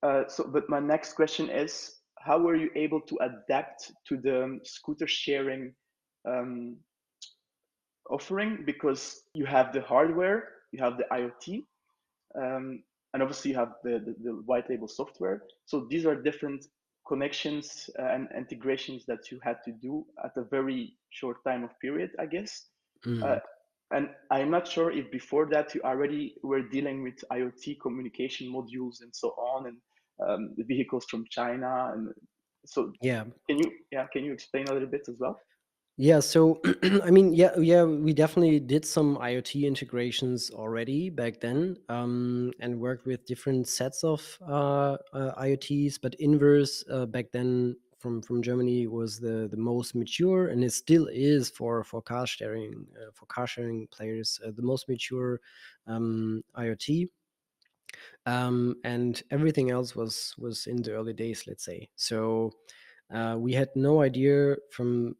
But my next question is, how were you able to adapt to the scooter sharing um, offering? Because you have the hardware, you have the IoT, and obviously you have the white label software. So these are different connections and integrations that you had to do at a very short time of period, I guess. Uh, Mm. and I'm not sure if before that you already were dealing with IoT communication modules and so on, and the vehicles from China. And so, Yeah. can you explain a little bit as well? Yeah, so I mean, yeah, we definitely did some IoT integrations already back then, and worked with different sets of IoTs. But Inverse back then from Germany was the most mature, and it still is for car sharing players the most mature IoT. And everything else was in the early days, let's say. So we had no idea from,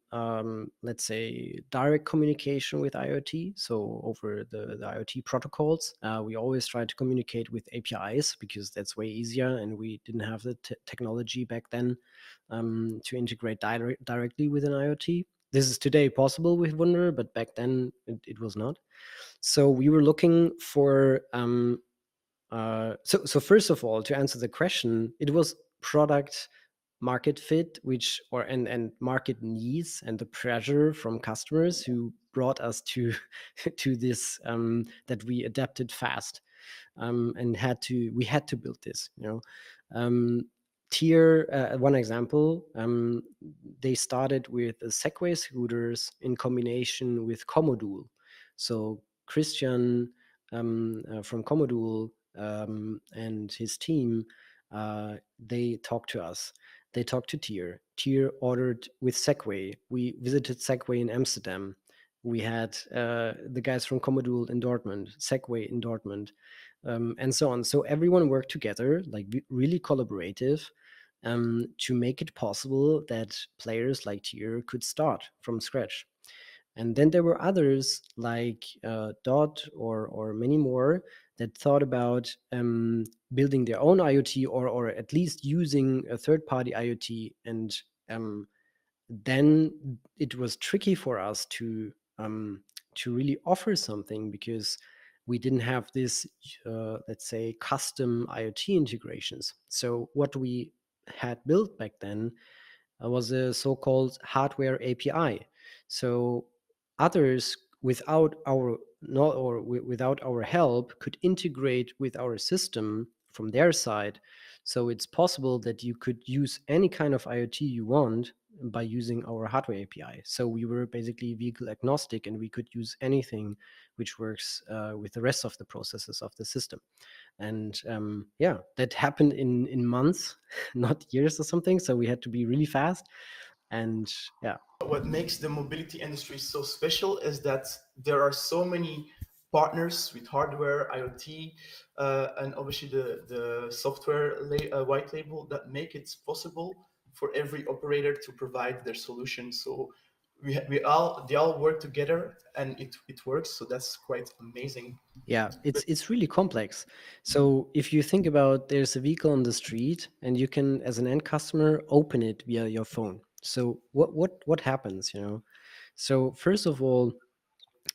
let's say, direct communication with IoT. So over the IoT protocols, we always tried to communicate with APIs because that's way easier, and we didn't have the technology back then to integrate directly with an IoT. This is today possible with Wunder, but back then it was not. So we were looking for so first of all, to answer the question, it was product market fit, which or and market needs and the pressure from customers who brought us to to this, that we adapted fast, and we had to build this. Tier one example, they started with the Segway scooters in combination with Commodore. So Christian from Commodore and his team, they talked to us. They talked to Tier. Tier ordered with Segway. We visited Segway in Amsterdam. We had the guys from Commodore in Dortmund, Segway in Dortmund, and so on. So everyone worked together, like really collaborative, to make it possible that players like Tier could start from scratch. And then there were others like Dot or many more that thought about building their own IoT, or at least using a third party IoT. And then it was tricky for us to really offer something because we didn't have this, let's say, custom IoT integrations. So what we had built back then was a so-called hardware API. So others without our not or without our help could integrate with our system from their side. So it's possible that you could use any kind of IoT you want by using our hardware API. So we were basically vehicle agnostic, and we could use anything which works with the rest of the processes of the system. And yeah, that happened in months, not years or something. So we had to be really fast. And yeah. What makes the mobility industry so special is that there are so many partners with hardware, IoT, and obviously the software white label that make it possible for every operator to provide their solution. So they all work together, and it works. So that's quite amazing. Yeah, it's really complex. So if you think about, there's a vehicle on the street and you can, as an end customer, open it via your phone. So what happens, So first of all,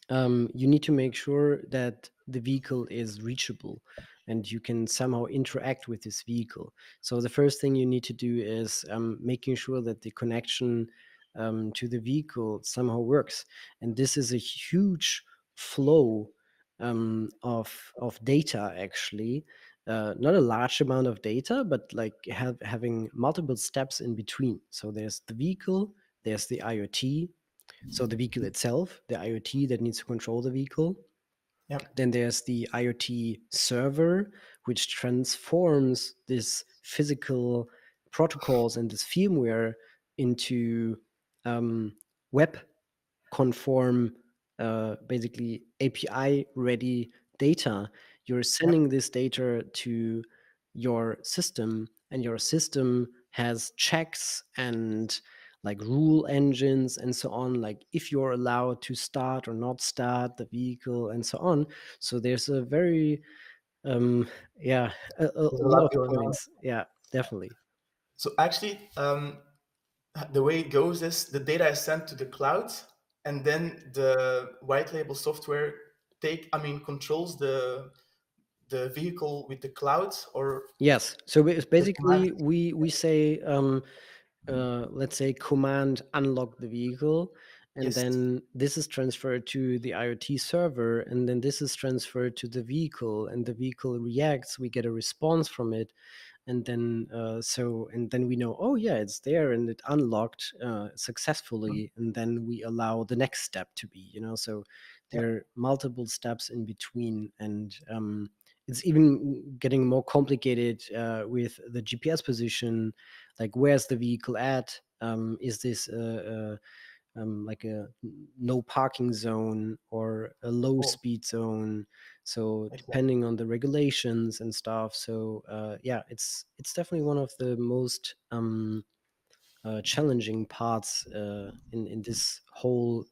you need to make sure that the vehicle is reachable and you can somehow interact with this vehicle. So the first thing you need to do is making sure that the connection to the vehicle somehow works. And this is a huge flow of data, actually. Not a large amount of data, but like having multiple steps in between. So there's the vehicle, there's the IoT, so the vehicle itself, the IoT that needs to control the vehicle. Yeah. Then there's the IoT server, which transforms this physical protocols and this firmware into web conform, basically API ready data. You're Yeah. sending this data to your system, and your system has checks and like rule engines and so on, like if you're allowed to start or not start the vehicle and so on. So there's a very Um, yeah, There's a a lot lot of going on. points. Yeah, definitely. So actually, the way it goes is the data is sent to the cloud, and then the white label software controls the vehicle with the cloud, or Yes. So it's the command. basically we say, let's say, command unlock the vehicle, and Yes. then this is transferred to the IoT server, and then this is transferred to the vehicle, and the vehicle reacts. We get a response from it, and then and then we know, oh yeah, it's there and it unlocked Mhm. successfully, and then we allow the next step to be, so Yeah. there are multiple steps in between, and it's even getting more complicated with the GPS position, like where's the vehicle at, is this like a no parking zone or a low Oh, speed zone, so exactly. depending on the regulations and stuff. So yeah, it's definitely one of the most challenging parts in this whole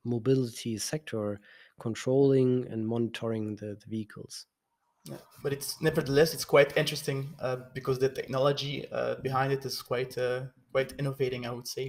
mobility sector, controlling and monitoring the vehicles. Yeah. But it's nevertheless it's quite interesting because the technology behind it is quite innovating, I would say.